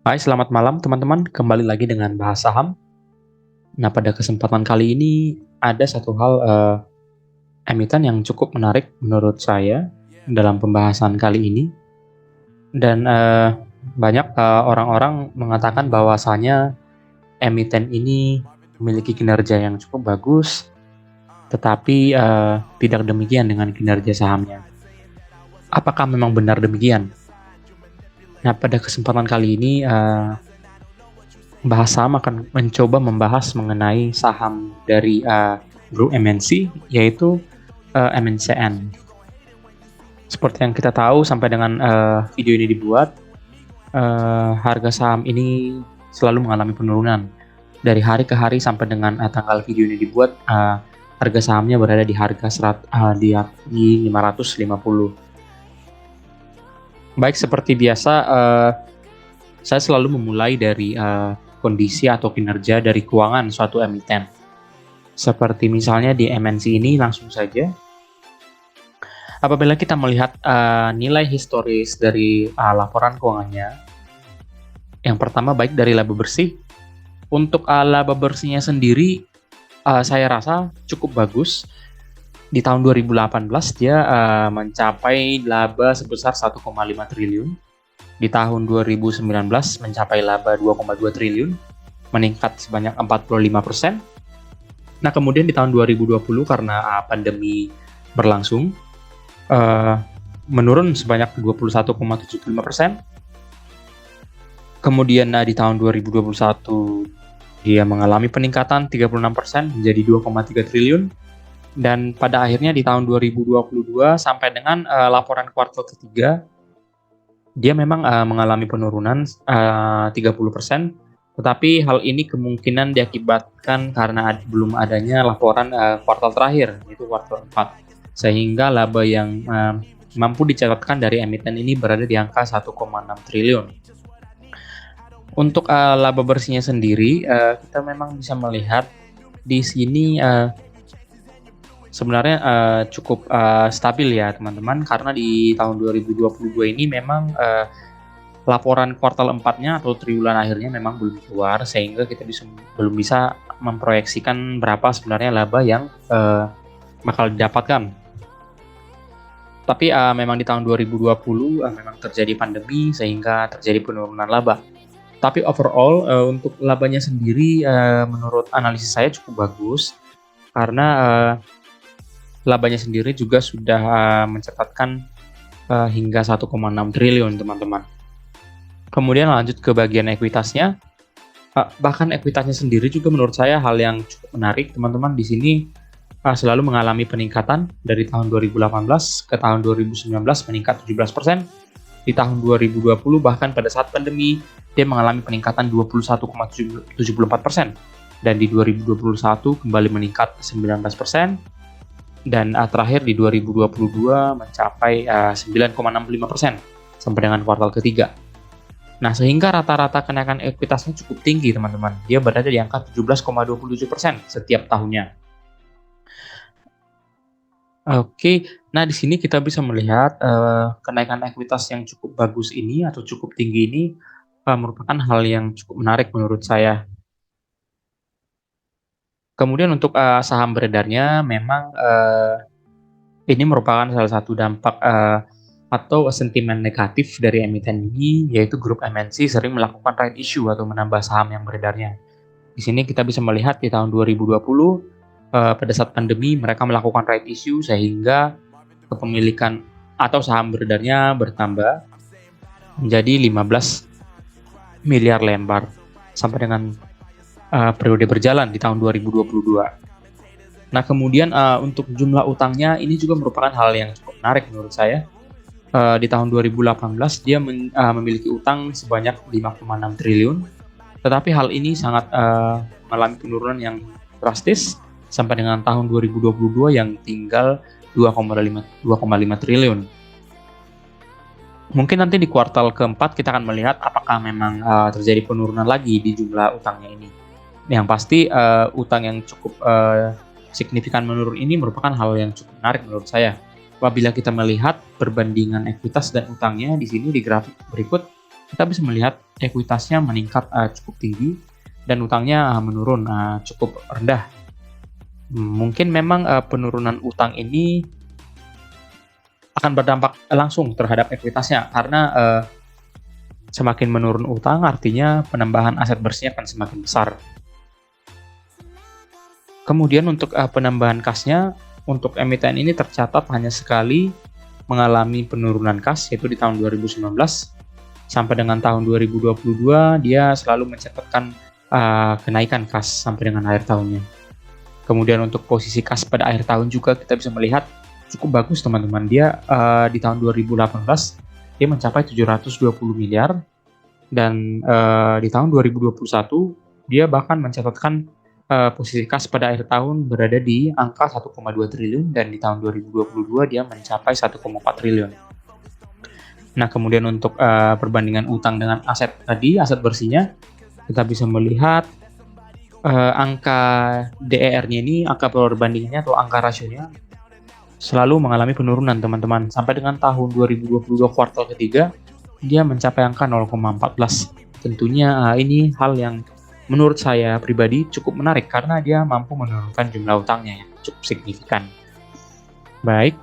Hai, selamat malam teman-teman. Kembali lagi dengan bahas saham. Nah, pada kesempatan kali ini ada satu hal emiten yang cukup menarik menurut saya dalam pembahasan kali ini. Dan banyak orang-orang mengatakan bahwasanya emiten ini memiliki kinerja yang cukup bagus, tetapi tidak demikian dengan kinerja sahamnya. Apakah memang benar demikian? Nah, pada kesempatan kali ini bahas saham akan mencoba membahas mengenai saham dari grup MNC, yaitu MNCN. Seperti yang kita tahu, sampai dengan video ini dibuat, harga saham ini selalu mengalami penurunan. Dari hari ke hari sampai dengan tanggal video ini dibuat, harga sahamnya berada di harga di 550. Baik, seperti biasa, saya selalu memulai dari kondisi atau kinerja dari keuangan suatu emiten. Seperti misalnya di MNC ini, langsung saja apabila kita melihat nilai historis dari laporan keuangannya, yang pertama baik dari laba bersih. Untuk laba bersihnya sendiri, saya rasa cukup bagus. Di tahun 2018 dia mencapai laba sebesar 1,5 triliun. Di tahun 2019 mencapai laba 2,2 triliun, meningkat sebanyak 45%. Nah, kemudian di tahun 2020 karena pandemi berlangsung, menurun sebanyak 21,75%. Kemudian di tahun 2021 dia mengalami peningkatan 36% menjadi 2,3 triliun. Dan pada akhirnya di tahun 2022 sampai dengan laporan kuartal ketiga, dia memang mengalami penurunan 30%, tetapi hal ini kemungkinan diakibatkan karena belum adanya laporan kuartal terakhir, yaitu kuartal 4. Sehingga laba yang mampu dicatatkan dari emiten ini berada di angka 1,6 triliun. Untuk laba bersihnya sendiri, kita memang bisa melihat di sini sebenarnya cukup stabil ya teman-teman, karena di tahun 2022 ini memang laporan kuartal 4-nya atau triwulan akhirnya memang belum keluar, sehingga kita belum bisa memproyeksikan berapa sebenarnya laba yang bakal didapatkan. Tapi memang di tahun 2020 memang terjadi pandemi sehingga terjadi penurunan laba. Tapi overall untuk labanya sendiri menurut analisis saya cukup bagus, karena labanya sendiri juga sudah mencatatkan hingga 1,6 triliun teman-teman. Kemudian lanjut ke bagian ekuitasnya. Bahkan ekuitasnya sendiri juga menurut saya hal yang cukup menarik teman-teman. Di sini selalu mengalami peningkatan dari tahun 2018 ke tahun 2019 meningkat 17%. Di tahun 2020 bahkan pada saat pandemi dia mengalami peningkatan 21,74%. Dan di 2021 kembali meningkat 19%. Dan terakhir di 2022 mencapai 9,65% sampai dengan kuartal ketiga. Nah, sehingga rata-rata kenaikan ekuitasnya cukup tinggi teman-teman. Dia berada di angka 17,27% setiap tahunnya. Oke, nah di sini kita bisa melihat kenaikan ekuitas yang cukup bagus ini atau cukup tinggi ini merupakan hal yang cukup menarik menurut saya. Kemudian untuk saham beredarnya memang ini merupakan salah satu dampak atau sentimen negatif dari emiten ini, yaitu grup MNC sering melakukan right issue atau menambah saham yang beredarnya. Di sini kita bisa melihat di tahun 2020 pada saat pandemi mereka melakukan right issue sehingga kepemilikan atau saham beredarnya bertambah menjadi 15 miliar lembar sampai dengan periode berjalan di tahun 2022. Nah, kemudian untuk jumlah utangnya ini juga merupakan hal yang cukup menarik menurut saya. Di tahun 2018 dia memiliki utang sebanyak 5,6 triliun, tetapi hal ini sangat mengalami penurunan yang drastis sampai dengan tahun 2022 yang tinggal 2,5 triliun. Mungkin nanti di kuartal keempat kita akan melihat apakah memang terjadi penurunan lagi di jumlah utangnya ini. Yang pasti utang yang cukup signifikan menurun ini merupakan hal yang cukup menarik menurut saya. Apabila kita melihat perbandingan ekuitas dan utangnya di sini di grafik berikut, kita bisa melihat ekuitasnya meningkat cukup tinggi dan utangnya menurun cukup rendah. Mungkin memang penurunan utang ini akan berdampak langsung terhadap ekuitasnya karena semakin menurun utang artinya penambahan aset bersihnya akan semakin besar. Kemudian untuk penambahan kasnya, untuk emiten ini tercatat hanya sekali mengalami penurunan kas, yaitu di tahun 2019 sampai dengan tahun 2022 dia selalu mencatatkan kenaikan kas sampai dengan akhir tahunnya. Kemudian untuk posisi kas pada akhir tahun juga kita bisa melihat cukup bagus teman-teman. Dia di tahun 2018 dia mencapai 720 miliar dan di tahun 2021 dia bahkan mencatatkan posisi kas pada akhir tahun berada di angka 1,2 triliun dan di tahun 2022 dia mencapai 1,4 triliun. Nah, kemudian untuk perbandingan utang dengan aset tadi, aset bersihnya, kita bisa melihat angka DER-nya ini, angka perbandingannya atau angka rasionya selalu mengalami penurunan teman-teman. Sampai dengan tahun 2022 kuartal ketiga, dia mencapai angka 0,14. Tentunya ini hal yang menurut saya pribadi cukup menarik karena dia mampu menurunkan jumlah utangnya yang cukup signifikan. Baik,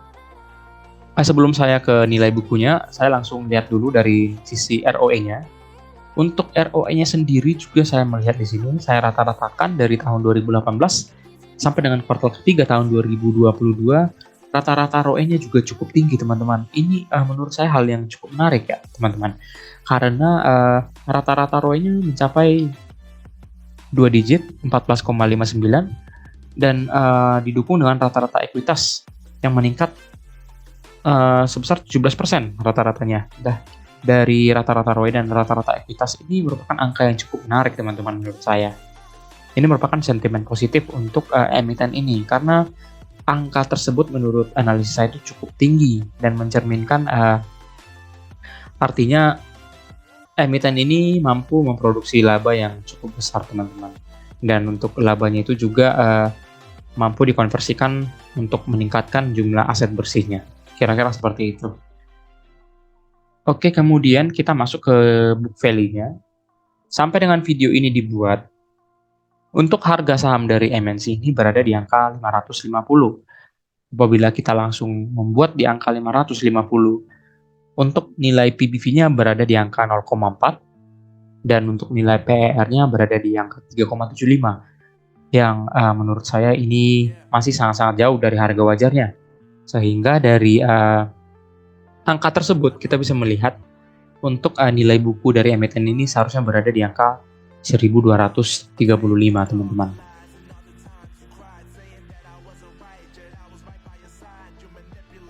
sebelum saya ke nilai bukunya, saya langsung lihat dulu dari sisi ROE-nya. Untuk ROE-nya sendiri juga saya melihat di sini, saya rata-ratakan dari tahun 2018 sampai dengan kuartal ketiga tahun 2022, rata-rata ROE-nya juga cukup tinggi teman-teman. Ini menurut saya hal yang cukup menarik ya teman-teman, karena rata-rata ROE-nya mencapai 2 digit 14,59 dan didukung dengan rata-rata ekuitas yang meningkat sebesar 17% rata-ratanya. Dari rata-rata ROE dan rata-rata ekuitas ini merupakan angka yang cukup menarik teman-teman menurut saya. Ini merupakan sentimen positif untuk emiten ini karena angka tersebut menurut analisis saya itu cukup tinggi dan mencerminkan artinya emiten ini mampu memproduksi laba yang cukup besar teman-teman. Dan untuk labanya itu juga mampu dikonversikan untuk meningkatkan jumlah aset bersihnya. Kira-kira seperti itu. Oke, kemudian kita masuk ke book value-nya. Sampai dengan video ini dibuat, untuk harga saham dari MNC ini berada di angka 550. Apabila kita langsung membuat di angka 550, untuk nilai PBV-nya berada di angka 0,4 dan untuk nilai PER-nya berada di angka 3,75 yang menurut saya ini masih sangat-sangat jauh dari harga wajarnya. Sehingga dari angka tersebut kita bisa melihat untuk nilai buku dari emiten ini seharusnya berada di angka 1.235 teman-teman.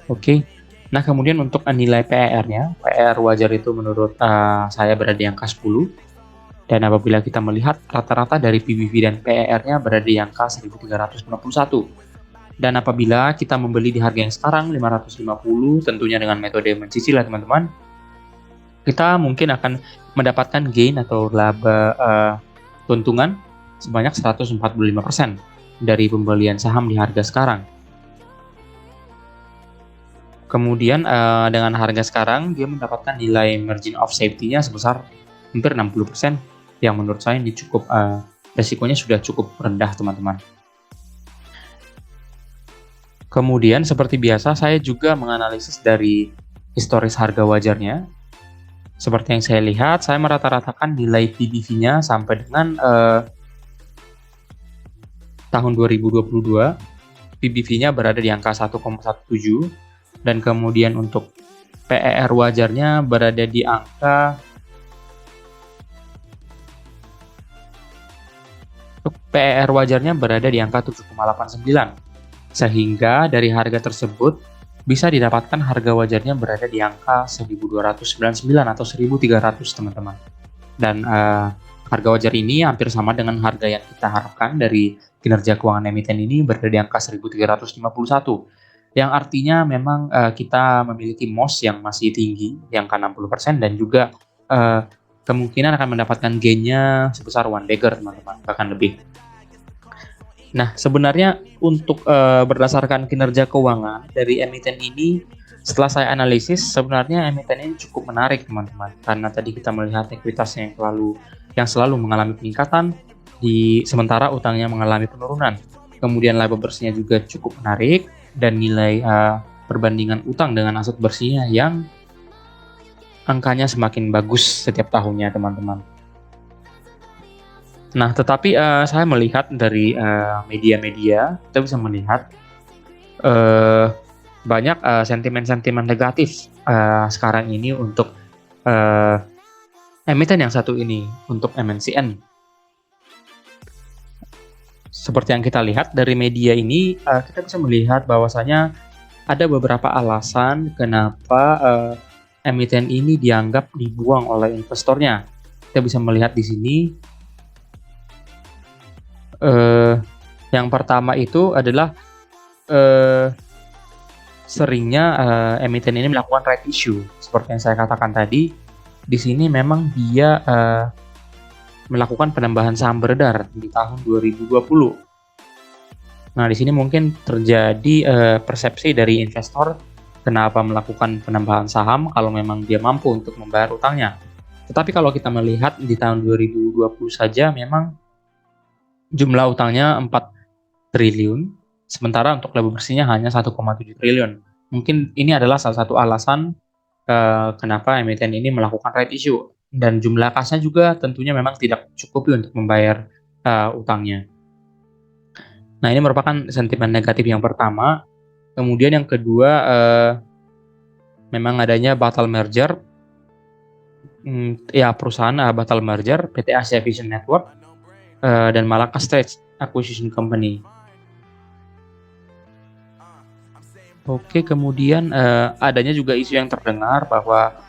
Oke, nah kemudian untuk nilai PER-nya, PER wajar itu menurut saya berada di angka 10. Dan apabila kita melihat rata-rata dari PBV dan PER-nya berada di angka 1.391. Dan apabila kita membeli di harga yang sekarang 550, tentunya dengan metode mencicil ya teman-teman, kita mungkin akan mendapatkan gain atau laba keuntungan sebanyak 145% dari pembelian saham di harga sekarang. Kemudian dengan harga sekarang dia mendapatkan nilai margin of safety-nya sebesar hampir 60%, yang menurut saya ini cukup resikonya sudah cukup rendah teman-teman. Kemudian seperti biasa saya juga menganalisis dari historis harga wajarnya. Seperti yang saya lihat, saya merata-ratakan nilai PBV-nya sampai dengan tahun 2022. PBV-nya berada di angka 1,17 dan kemudian untuk PER wajarnya berada di angka PER wajarnya berada di angka 7,89. Sehingga dari harga tersebut bisa didapatkan harga wajarnya berada di angka 1.299 atau 1.300 teman-teman. Dan harga wajar ini hampir sama dengan harga yang kita harapkan dari kinerja keuangan emiten ini berada di angka 1.351. Yang artinya memang kita memiliki MOS yang masih tinggi, di angka 60% dan juga kemungkinan akan mendapatkan gain-nya sebesar one bagger teman-teman, bahkan lebih. Nah, sebenarnya untuk berdasarkan kinerja keuangan dari emiten ini, setelah saya analisis, sebenarnya emiten ini cukup menarik, teman-teman. Karena tadi kita melihat ekuitasnya yang selalu mengalami peningkatan, sementara utangnya mengalami penurunan. Kemudian laba bersihnya juga cukup menarik dan nilai perbandingan utang dengan aset bersihnya yang angkanya semakin bagus setiap tahunnya, teman-teman. Nah, tetapi saya melihat dari media-media, kita bisa melihat eh, banyak sentimen-sentimen negatif sekarang ini untuk eh, emiten yang satu ini, untuk MNCN. Seperti yang kita lihat dari media ini, kita bisa melihat bahwasanya ada beberapa alasan kenapa emiten ini dianggap dibuang oleh investornya. Kita bisa melihat di sini, yang pertama itu adalah seringnya emiten ini melakukan right issue. Seperti yang saya katakan tadi, di sini memang dia melakukan penambahan saham beredar di tahun 2020. Nah, di sini mungkin terjadi persepsi dari investor kenapa melakukan penambahan saham kalau memang dia mampu untuk membayar utangnya. Tetapi kalau kita melihat di tahun 2020 saja memang jumlah utangnya 4 triliun, sementara untuk laba bersihnya hanya 1,7 triliun. Mungkin ini adalah salah satu alasan kenapa emiten ini melakukan right issue. Dan jumlah kasnya juga tentunya memang tidak cukup untuk membayar utangnya. Nah, ini merupakan sentimen negatif yang pertama. Kemudian yang kedua, memang adanya batal merger. Perusahaan batal merger, PT Asia Vision Network dan Malacca Stage Acquisition Company. Oke, kemudian adanya juga isu yang terdengar bahwa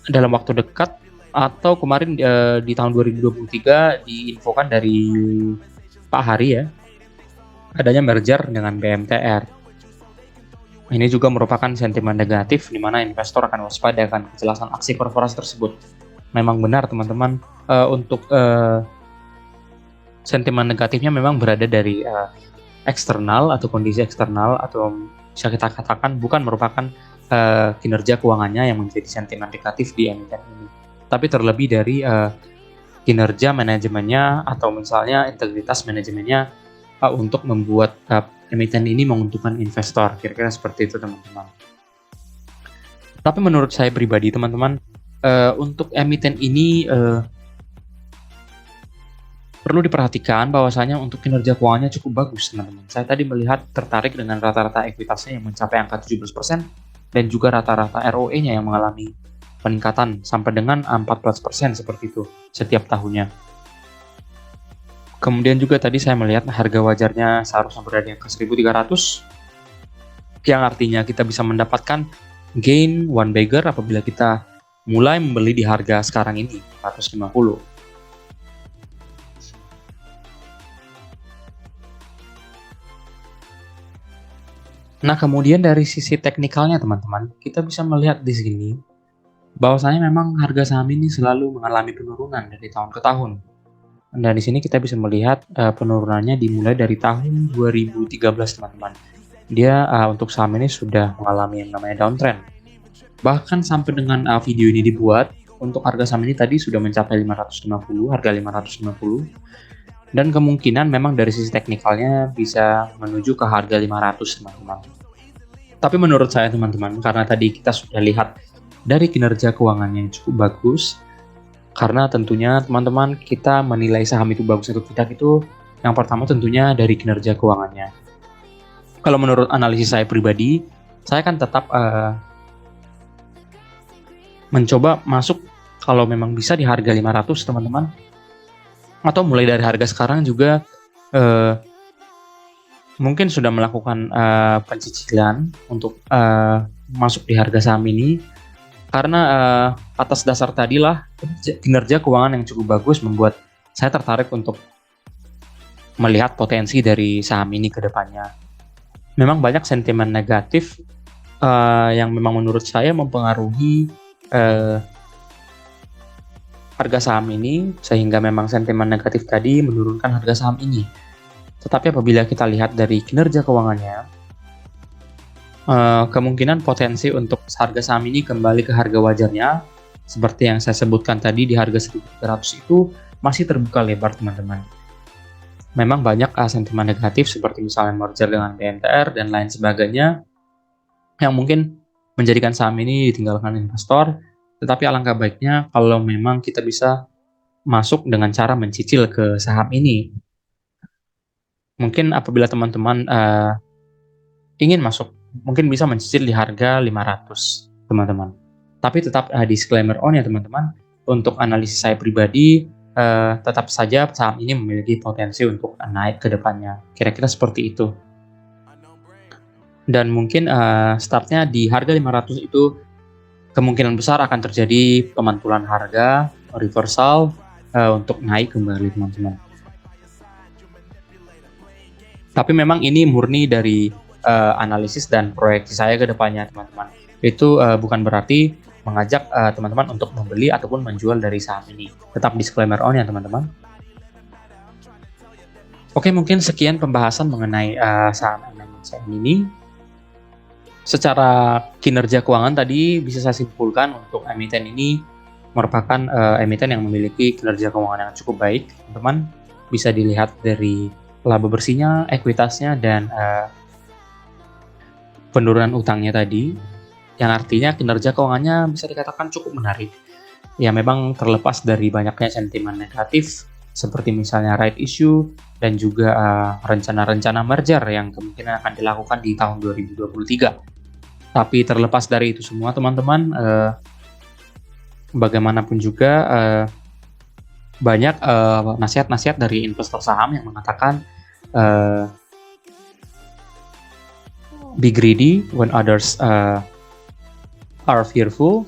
dalam waktu dekat atau kemarin di tahun 2023 diinfokan dari Pak Hari ya, adanya merger dengan BMTR. Ini juga merupakan sentimen negatif di mana investor akan waspada akan kejelasan aksi korporasi tersebut. Memang benar teman-teman, untuk sentimen negatifnya memang berada dari eksternal atau kondisi eksternal, atau bisa kita katakan bukan merupakan kinerja keuangannya yang menjadi sentimen negatif di emiten ini, tapi terlebih dari kinerja manajemennya atau misalnya integritas manajemennya untuk membuat emiten ini menguntungkan investor, kira-kira seperti itu teman-teman. Tapi menurut saya pribadi teman-teman, untuk emiten ini perlu diperhatikan bahwasanya untuk kinerja keuangannya cukup bagus teman-teman. Saya tadi melihat tertarik dengan rata-rata ekuitasnya yang mencapai angka 17% dan juga rata-rata ROE-nya yang mengalami peningkatan sampai dengan 14% seperti itu setiap tahunnya. Kemudian juga tadi saya melihat harga wajarnya seharusnya berada di angka 1.300, yang artinya kita bisa mendapatkan gain one bagger apabila kita mulai membeli di harga sekarang ini 150. Nah, kemudian dari sisi teknikalnya teman-teman, kita bisa melihat di sini bahwasanya memang harga saham ini selalu mengalami penurunan dari tahun ke tahun. Dan di sini kita bisa melihat penurunannya dimulai dari tahun 2013 teman-teman. Dia untuk saham ini sudah mengalami yang namanya downtrend. Bahkan sampai dengan video ini dibuat, untuk harga saham ini tadi sudah mencapai 550, harga 550. Dan kemungkinan memang dari sisi teknikalnya bisa menuju ke harga 500 teman-teman. Tapi menurut saya teman-teman, karena tadi kita sudah lihat dari kinerja keuangannya yang cukup bagus, karena tentunya teman-teman kita menilai saham itu bagus atau tidak itu yang pertama tentunya dari kinerja keuangannya. Kalau menurut analisis saya pribadi, saya kan tetap mencoba masuk kalau memang bisa di harga 500 teman-teman, atau mulai dari harga sekarang juga mungkin sudah melakukan pencicilan untuk masuk di harga saham ini. Karena atas dasar tadilah kinerja keuangan yang cukup bagus membuat saya tertarik untuk melihat potensi dari saham ini ke depannya. Memang banyak sentimen negatif yang memang menurut saya mempengaruhi harga saham ini, sehingga memang sentimen negatif tadi menurunkan harga saham ini. Tetapi apabila kita lihat dari kinerja keuangannya, kemungkinan potensi untuk harga saham ini kembali ke harga wajarnya, seperti yang saya sebutkan tadi di harga 1.300 itu masih terbuka lebar teman-teman. Memang banyak sentimen negatif seperti misalnya merger dengan BNTR dan lain sebagainya yang mungkin menjadikan saham ini ditinggalkan investor, tetapi alangkah baiknya kalau memang kita bisa masuk dengan cara mencicil ke saham ini. Mungkin apabila teman-teman ingin masuk, mungkin bisa mencicil di harga 500, teman-teman. Tapi tetap disclaimer on ya teman-teman, untuk analisis saya pribadi, tetap saja saham ini memiliki potensi untuk naik ke depannya. Kira-kira seperti itu. Dan mungkin startnya di harga 500 itu kemungkinan besar akan terjadi pemantulan harga, reversal, untuk naik kembali teman-teman. Tapi memang ini murni dari analisis dan proyeksi saya ke depannya teman-teman. Itu bukan berarti mengajak teman-teman untuk membeli ataupun menjual dari saham ini. Tetap disclaimer on ya teman-teman. Oke, mungkin sekian pembahasan mengenai saham MNCN ini. Secara kinerja keuangan tadi bisa saya simpulkan untuk emiten ini merupakan emiten yang memiliki kinerja keuangan yang cukup baik, teman-teman. Bisa dilihat dari laba bersihnya, ekuitasnya, dan penurunan utangnya tadi, yang artinya kinerja keuangannya bisa dikatakan cukup menarik. Ya memang terlepas dari banyaknya sentimen negatif, seperti misalnya right issue, dan juga rencana-rencana merger yang kemungkinan akan dilakukan di tahun 2023. Tapi terlepas dari itu semua teman-teman, bagaimanapun juga banyak nasihat-nasihat dari investor saham yang mengatakan be greedy when others are fearful,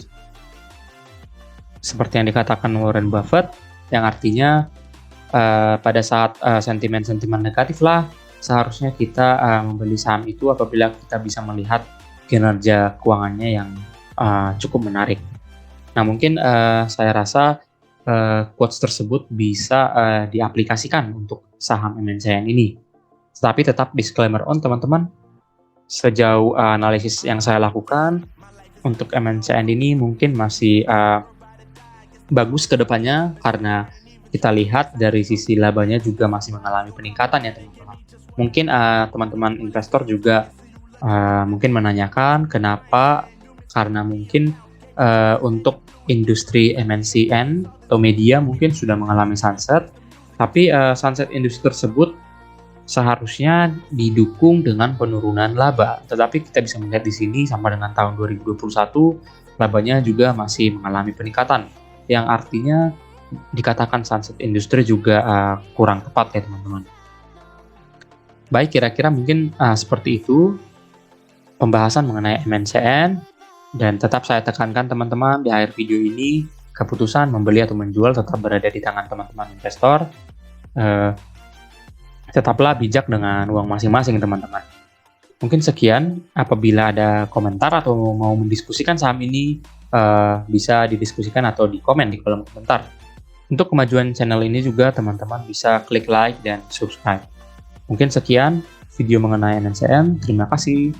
seperti yang dikatakan Warren Buffett, yang artinya pada saat sentimen-sentimen negatif lah seharusnya kita membeli saham itu apabila kita bisa melihat kinerja keuangannya yang cukup menarik. Nah mungkin saya rasa quotes tersebut bisa diaplikasikan untuk saham MNCN ini. Tetapi tetap disclaimer on teman-teman, sejauh analisis yang saya lakukan untuk MNCN ini mungkin masih bagus ke depannya karena kita lihat dari sisi labanya juga masih mengalami peningkatan ya teman-teman. Mungkin teman-teman investor juga mungkin menanyakan kenapa, karena mungkin untuk industri MNCN atau media mungkin sudah mengalami sunset, tapi sunset industri tersebut seharusnya didukung dengan penurunan laba. Tetapi kita bisa melihat di sini sampai dengan tahun 2021 labanya juga masih mengalami peningkatan, yang artinya dikatakan sunset industri juga kurang tepat ya teman-teman. Baik, kira-kira mungkin seperti itu pembahasan mengenai MNCN, dan tetap saya tekankan teman-teman di akhir video ini, keputusan membeli atau menjual tetap berada di tangan teman-teman investor. Tetaplah bijak dengan uang masing-masing teman-teman. Mungkin sekian, apabila ada komentar atau mau mendiskusikan saham ini, bisa didiskusikan atau di komen di kolom komentar. Untuk kemajuan channel ini juga teman-teman bisa klik like dan subscribe. Mungkin sekian video mengenai MNCN, terima kasih.